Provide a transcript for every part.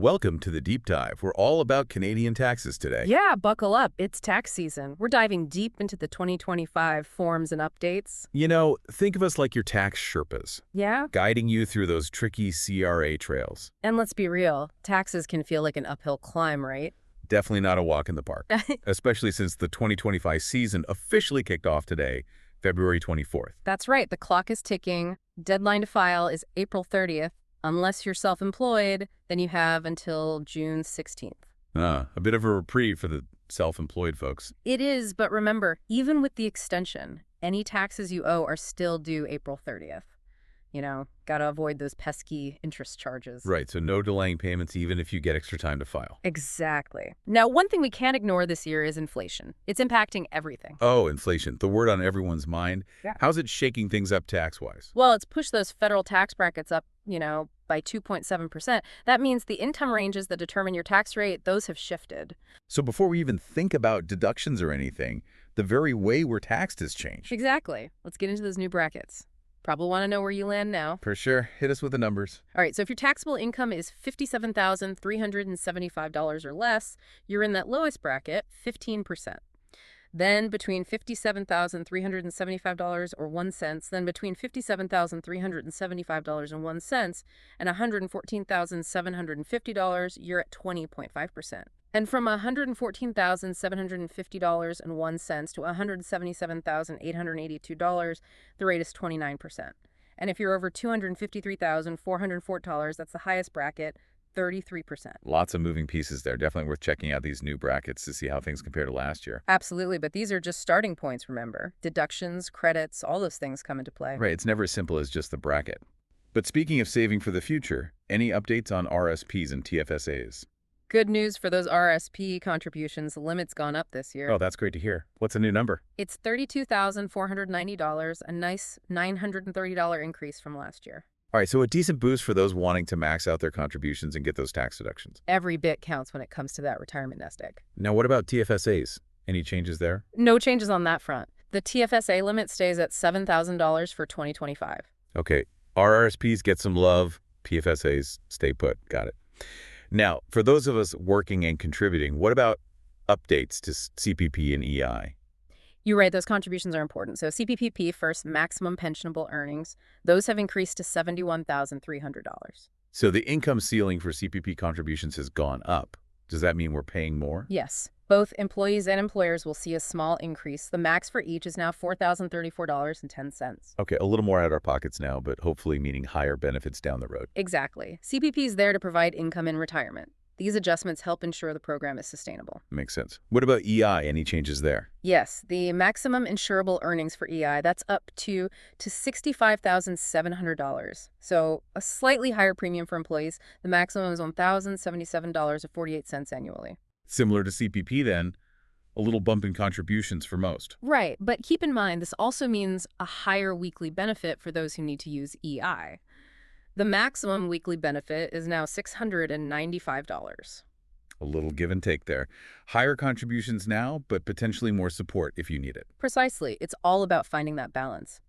Welcome to the Deep Dive. We're all about Canadian taxes today. Yeah, buckle up. It's tax season. We're diving deep into the 2025 forms and updates. You know, think of us like your tax Sherpas, Yeah? guiding you through those tricky CRA trails. And let's be real, taxes can feel like an uphill climb, right? Definitely not a walk in the park, especially since the 2025 season officially kicked off today, February 24th. That's right. The clock is ticking. Deadline to file is April 30th. Unless you're self-employed, then you have until June 16th. A bit of a reprieve for the self-employed folks. It is, but remember, even with the extension, any taxes you owe are still due April 30th. You know, gotta avoid those pesky interest charges. Right, so no delaying payments even if you get extra time to file. Exactly. Now, one thing we can't ignore this year is inflation. It's impacting everything. Oh, inflation, the word on everyone's mind. Yeah. How's it shaking things up tax-wise? Well, it's pushed those federal tax brackets up, by 2.7%. That means the income ranges that determine your tax rate, those have shifted. So before we even think about deductions or anything, the very way we're taxed has changed. Exactly. Let's get into those new brackets. Probably want to know where you land now. For sure. Hit us with the numbers. All right, so if your taxable income is $57,375 or less, you're in that lowest bracket, 15%. Then between $57,375 or 1 cent, then between $57,375 and 1 cent and $114,750, you're at 20.5%. And from $114,750 and 1 cent to $177,882, the rate is 29%. And if you're over $253,404, that's the highest bracket, 33%. Lots of moving pieces there. Definitely worth checking out these new brackets to see how things compare to last year. Absolutely, but these are just starting points, remember. Deductions, credits, all those things come into play. Right, it's never as simple as just the bracket. But speaking of saving for the future, any updates on RSPs and TFSAs? Good news for those RSP contributions. The limit's gone up this year. Oh, that's great to hear. What's a new number? It's $32,490, a nice $930 increase from last year. All right, so a decent boost for those wanting to max out their contributions and get those tax deductions. Every bit counts when it comes to that retirement nest egg. Now, what about TFSAs? Any changes there? No changes on that front. The TFSA limit stays at $7,000 for 2025. Okay, RRSPs get some love. TFSAs stay put. Got it. Now, for those of us working and contributing, what about updates to CPP and EI? You're right, those contributions are important. So CPP first, maximum pensionable earnings, those have increased to $71,300. So the income ceiling for CPP contributions has gone up. Does that mean we're paying more? Yes. Both employees and employers will see a small increase. The max for each is now $4,034.10. Okay, a little more out of our pockets now, but hopefully meaning higher benefits down the road. Exactly. CPP is there to provide income in retirement. These adjustments help ensure the program is sustainable. Makes sense. What about EI? Any changes there? Yes, the maximum insurable earnings for EI, that's up to $65,700. So a slightly higher premium for employees. The maximum is $1,077.48 annually. Similar to CPP then, a little bump in contributions for most. Right, but keep in mind this also means a higher weekly benefit for those who need to use EI. The maximum weekly benefit is now $695. A little give and take there. Higher contributions now, but potentially more support if you need it. Precisely. It's all about finding that balance.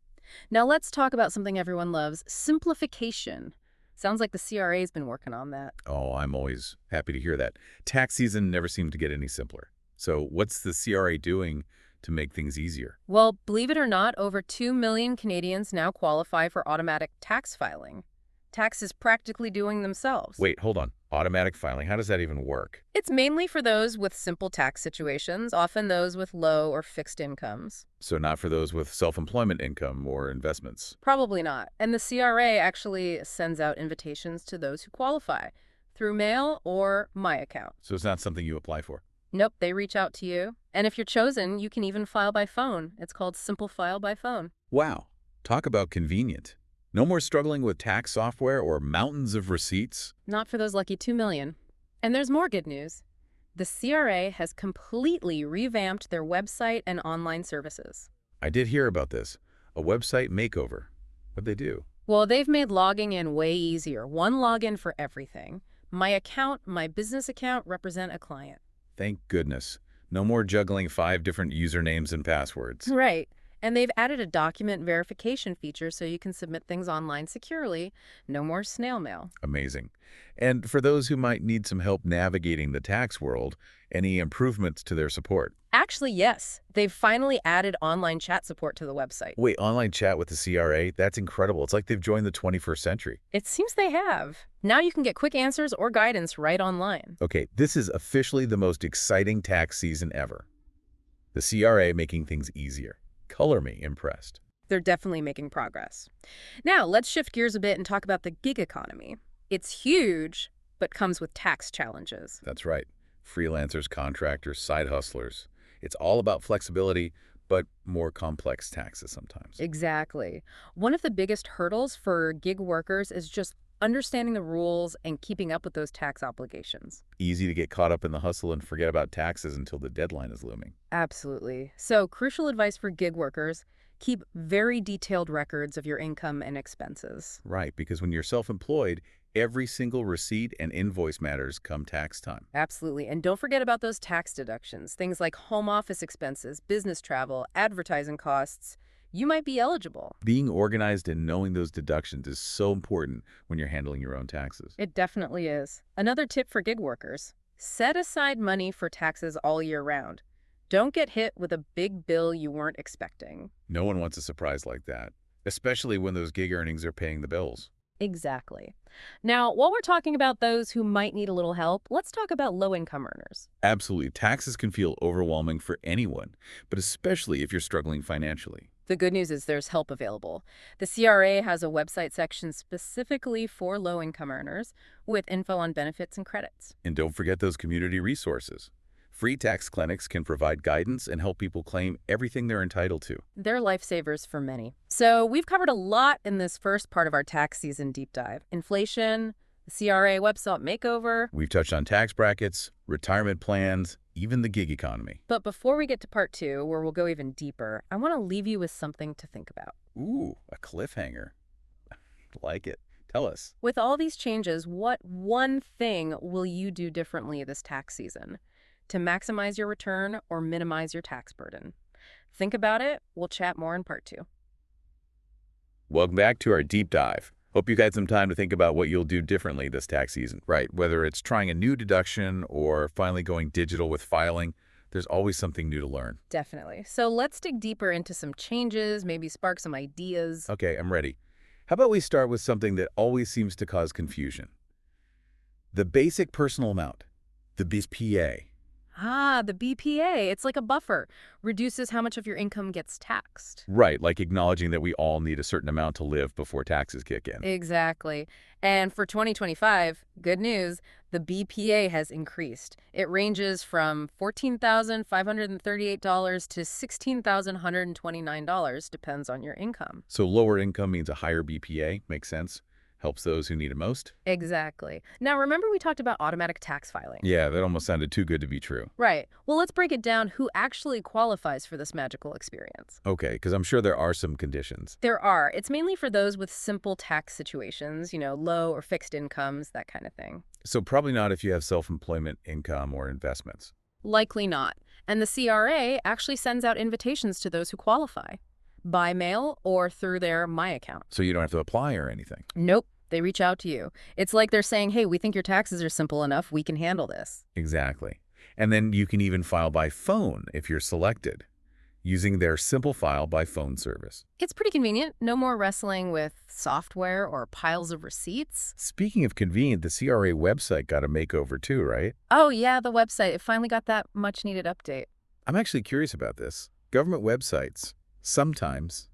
Now let's talk about something everyone loves, simplification. Sounds like the CRA has been working on that. Oh, I'm always happy to hear that. Tax season never seemed to get any simpler. So what's the CRA doing to make things easier? Well, believe it or not, over 2 million Canadians now qualify for automatic tax filing. Taxes practically doing themselves. Wait, hold on. Automatic filing, how does that even work? It's mainly for those with simple tax situations, often those with low or fixed incomes. So not for those with self-employment income or investments? Probably not. And the CRA actually sends out invitations to those who qualify through mail or My Account. So it's not something you apply for? Nope, they reach out to you. And if you're chosen, you can even file by phone. It's called Simple File by Phone. Wow. Talk about convenient. No more struggling with tax software or mountains of receipts? Not for those lucky 2 million. And there's more good news. The CRA has completely revamped their website and online services. I did hear about this. A website makeover. What'd they do? Well, they've made logging in way easier. One login for everything. My account, my business account represent a client. Thank goodness. No more juggling 5 different usernames and passwords. Right. And they've added a document verification feature so you can submit things online securely. No more snail mail. Amazing. And for those who might need some help navigating the tax world, any improvements to their support? Actually, yes. They've finally added online chat support to the website. Wait, online chat with the CRA? That's incredible. It's like they've joined the 21st century. It seems they have. Now you can get quick answers or guidance right online. Okay, this is officially the most exciting tax season ever. The CRA making things easier. Color me impressed. They're definitely making progress. Now, let's shift gears a bit and talk about the gig economy. It's huge, but comes with tax challenges. That's right. Freelancers, contractors, side hustlers. It's all about flexibility, but more complex taxes sometimes. Exactly. One of the biggest hurdles for gig workers is just understanding the rules and keeping up with those tax obligations. Easy to get caught up in the hustle and forget about taxes until the deadline is looming. Absolutely. So, crucial advice for gig workers: keep very detailed records of your income and expenses. Right, because when you're self-employed, every single receipt and invoice matters come tax time. Absolutely. And don't forget about those tax deductions, things like home office expenses, business travel, advertising costs. You might be eligible. Being organized and knowing those deductions is so important when you're handling your own taxes. It definitely is. Another tip for gig workers: set aside money for taxes all year round. Don't get hit with a big bill you weren't expecting. No one wants a surprise like that, especially when those gig earnings are paying the bills. Exactly. Now, while we're talking about those who might need a little help, let's talk about low-income earners. Absolutely. Taxes can feel overwhelming for anyone, but especially if you're struggling financially. The good news is there's help available. The CRA has a website section specifically for low-income earners with info on benefits and credits. And don't forget those community resources. Free tax clinics can provide guidance and help people claim everything they're entitled to. They're lifesavers for many. So we've covered a lot in this first part of our tax season deep dive. Inflation, the CRA website makeover. We've touched on tax brackets, retirement plans, even the gig economy. But before we get to part 2, where we'll go even deeper, I want to leave you with something to think about. Ooh, a cliffhanger. Like it. Tell us. With all these changes, what one thing will you do differently this tax season to maximize your return or minimize your tax burden? Think about it. We'll chat more in part 2. Welcome back to our deep dive. Hope you had some time to think about what you'll do differently this tax season. Right, whether it's trying a new deduction or finally going digital with filing, there's always something new to learn. Definitely. So let's dig deeper into some changes, maybe spark some ideas. Okay, I'm ready. How about we start with something that always seems to cause confusion? The basic personal amount, the BPA. Ah, the BPA. It's like a buffer. Reduces how much of your income gets taxed. Right, like acknowledging that we all need a certain amount to live before taxes kick in. Exactly. And for 2025, good news, the BPA has increased. It ranges from $14,538 to $16,129, depends on your income. So lower income means a higher BPA, makes sense. Helps those who need it most. Exactly. Now, remember we talked about automatic tax filing? Yeah, that almost sounded too good to be true. Right. Well, let's break it down. Who actually qualifies for this magical experience? Okay, because I'm sure there are some conditions. There are. It's mainly for those with simple tax situations, low or fixed incomes, that kind of thing. So probably not if you have self-employment income or investments. Likely not. And the CRA actually sends out invitations to those who qualify, by mail or through their My Account. So you don't have to apply or anything. Nope. They reach out to you. It's like they're saying, hey, we think your taxes are simple enough. We can handle this. Exactly. And then you can even file by phone if you're selected, using their simple file by phone service. It's pretty convenient. No more wrestling with software or piles of receipts. Speaking of convenient, the CRA website got a makeover too, right? Oh, yeah, the website. It finally got that much-needed update. I'm actually curious about this. Government websites, sometimes,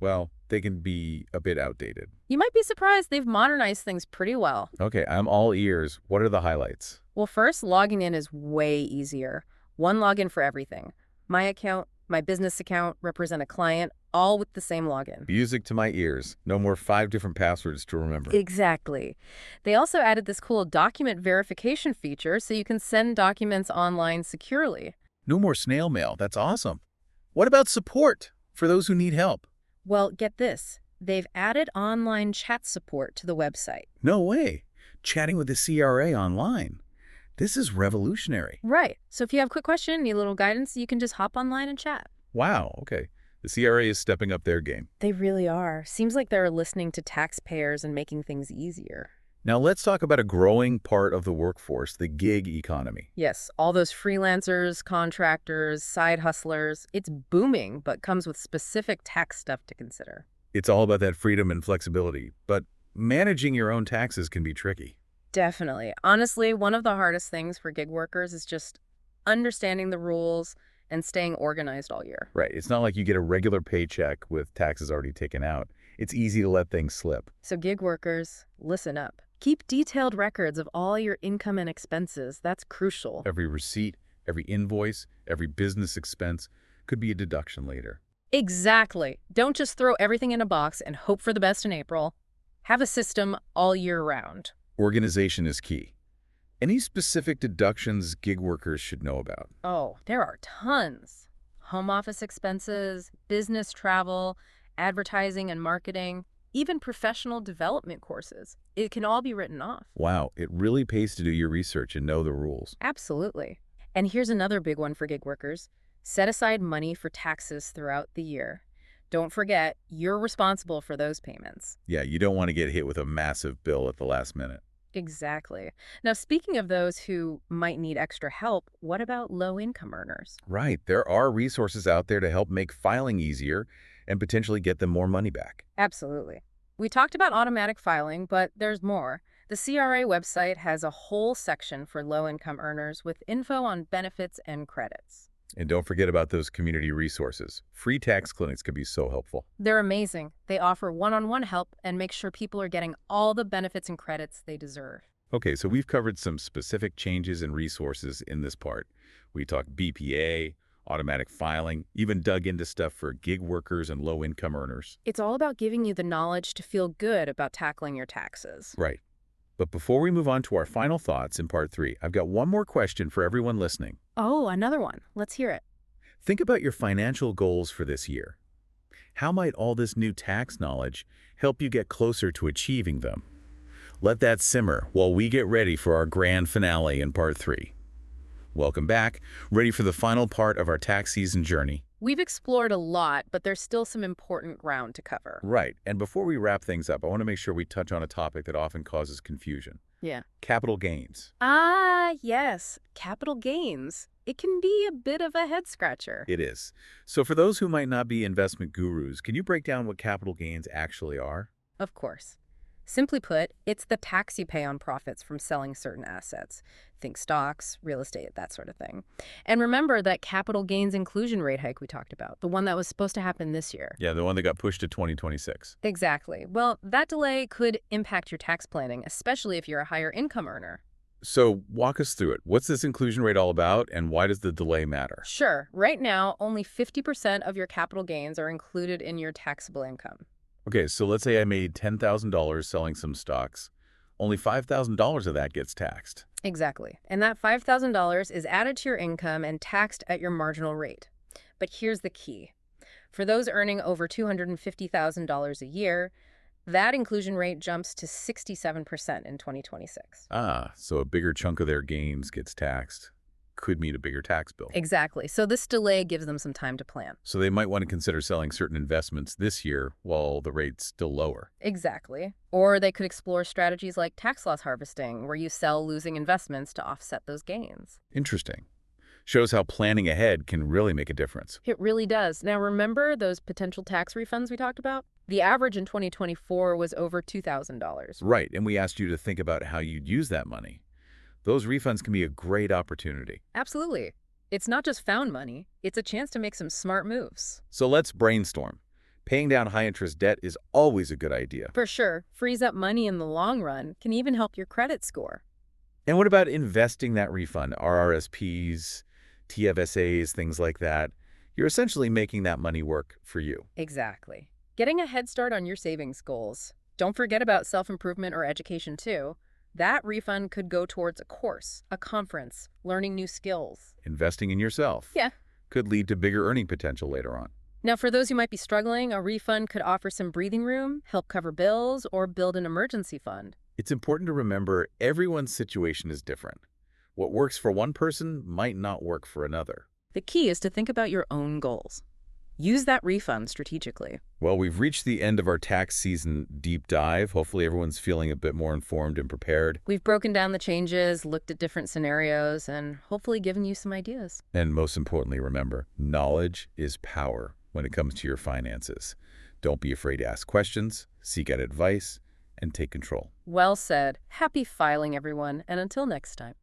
well, they can be a bit outdated. You might be surprised they've modernized things pretty well. Okay, I'm all ears. What are the highlights? Well, first, logging in is way easier. One login for everything. My account, my business account, represent a client, all with the same login. Music to my ears. No more 5 different passwords to remember. Exactly. They also added this cool document verification feature so you can send documents online securely. No more snail mail. That's awesome. What about support for those who need help? Well, get this. They've added online chat support to the website. No way. Chatting with the CRA online. This is revolutionary. Right. So if you have a quick question, need a little guidance, you can just hop online and chat. Wow, okay. The CRA is stepping up their game. They really are. Seems like they're listening to taxpayers and making things easier. Now let's talk about a growing part of the workforce, the gig economy. Yes, all those freelancers, contractors, side hustlers. It's booming, but comes with specific tax stuff to consider. It's all about that freedom and flexibility, but managing your own taxes can be tricky. Definitely. Honestly, one of the hardest things for gig workers is just understanding the rules and staying organized all year. Right. It's not like you get a regular paycheck with taxes already taken out. It's easy to let things slip. So gig workers, listen up. Keep detailed records of all your income and expenses. That's crucial. Every receipt, every invoice, every business expense could be a deduction later. Exactly. Don't just throw everything in a box and hope for the best in April. Have a system all year round. Organization is key. Any specific deductions gig workers should know about? Oh, there are tons. Home office expenses, business travel, advertising and marketing, even professional development courses. It can all be written off. Wow, it really pays to do your research and know the rules. Absolutely. And here's another big one for gig workers. Set aside money for taxes throughout the year. Don't forget, you're responsible for those payments. Yeah, you don't want to get hit with a massive bill at the last minute. Exactly. Now, speaking of those who might need extra help, what about low-income earners? Right, there are resources out there to help make filing easier and potentially get them more money back. Absolutely. We talked about automatic filing, but there's more. The CRA website has a whole section for low-income earners with info on benefits and credits. And don't forget about those community resources. Free tax clinics can be so helpful. They're amazing. They offer one-on-one help and make sure people are getting all the benefits and credits they deserve. Okay, so we've covered some specific changes and resources in this part. We talked BPA, automatic filing, even dug into stuff for gig workers and low-income earners. It's all about giving you the knowledge to feel good about tackling your taxes. Right. But before we move on to our final thoughts in part 3, I've got one more question for everyone listening. Oh, another one. Let's hear it. Think about your financial goals for this year. How might all this new tax knowledge help you get closer to achieving them? Let that simmer while we get ready for our grand finale in part 3. Welcome back. Ready for the final part of our tax season journey? We've explored a lot, but there's still some important ground to cover. Right. And before we wrap things up, I want to make sure we touch on a topic that often causes confusion. Yeah. Capital gains. Ah, yes. Capital gains. It can be a bit of a head-scratcher. It is. So for those who might not be investment gurus, can you break down what capital gains actually are? Of course. Simply put, it's the tax you pay on profits from selling certain assets. Think stocks, real estate, that sort of thing. And remember that capital gains inclusion rate hike we talked about, the one that was supposed to happen this year. Yeah, the one that got pushed to 2026. Exactly. Well, that delay could impact your tax planning, especially if you're a higher income earner. So walk us through it. What's this inclusion rate all about, and why does the delay matter? Sure. Right now, only 50% of your capital gains are included in your taxable income. Okay, so let's say I made $10,000 selling some stocks. Only $5,000 of that gets taxed. Exactly. And that $5,000 is added to your income and taxed at your marginal rate. But here's the key. For those earning over $250,000 a year, that inclusion rate jumps to 67% in 2026. Ah, so a bigger chunk of their gains gets taxed. Could mean a bigger tax bill. Exactly. So this delay gives them some time to plan. So they might want to consider selling certain investments this year while the rate's still lower. Exactly. Or they could explore strategies like tax loss harvesting, where you sell losing investments to offset those gains. Interesting. Shows how planning ahead can really make a difference. It really does. Now, remember those potential tax refunds we talked about? The average in 2024 was over $2,000. Right, and we asked you to think about how you'd use that money. Those refunds can be a great opportunity. Absolutely. It's not just found money, it's a chance to make some smart moves. So let's brainstorm. Paying down high-interest debt is always a good idea. For sure. Frees up money in the long run, can even help your credit score. And what about investing that refund? RRSPs, TFSAs, things like that. You're essentially making that money work for you. Exactly. Getting a head start on your savings goals. Don't forget about self-improvement or education too. That refund could go towards a course, a conference, learning new skills. Investing in yourself. Yeah. Could lead to bigger earning potential later on. Now, for those who might be struggling, a refund could offer some breathing room, help cover bills, or build an emergency fund. It's important to remember everyone's situation is different. What works for one person might not work for another. The key is to think about your own goals. Use that refund strategically. Well, we've reached the end of our tax season deep dive. Hopefully everyone's feeling a bit more informed and prepared. We've broken down the changes, looked at different scenarios, and hopefully given you some ideas. And most importantly, remember, knowledge is power when it comes to your finances. Don't be afraid to ask questions, seek out advice, and take control. Well said. Happy filing, everyone, and until next time.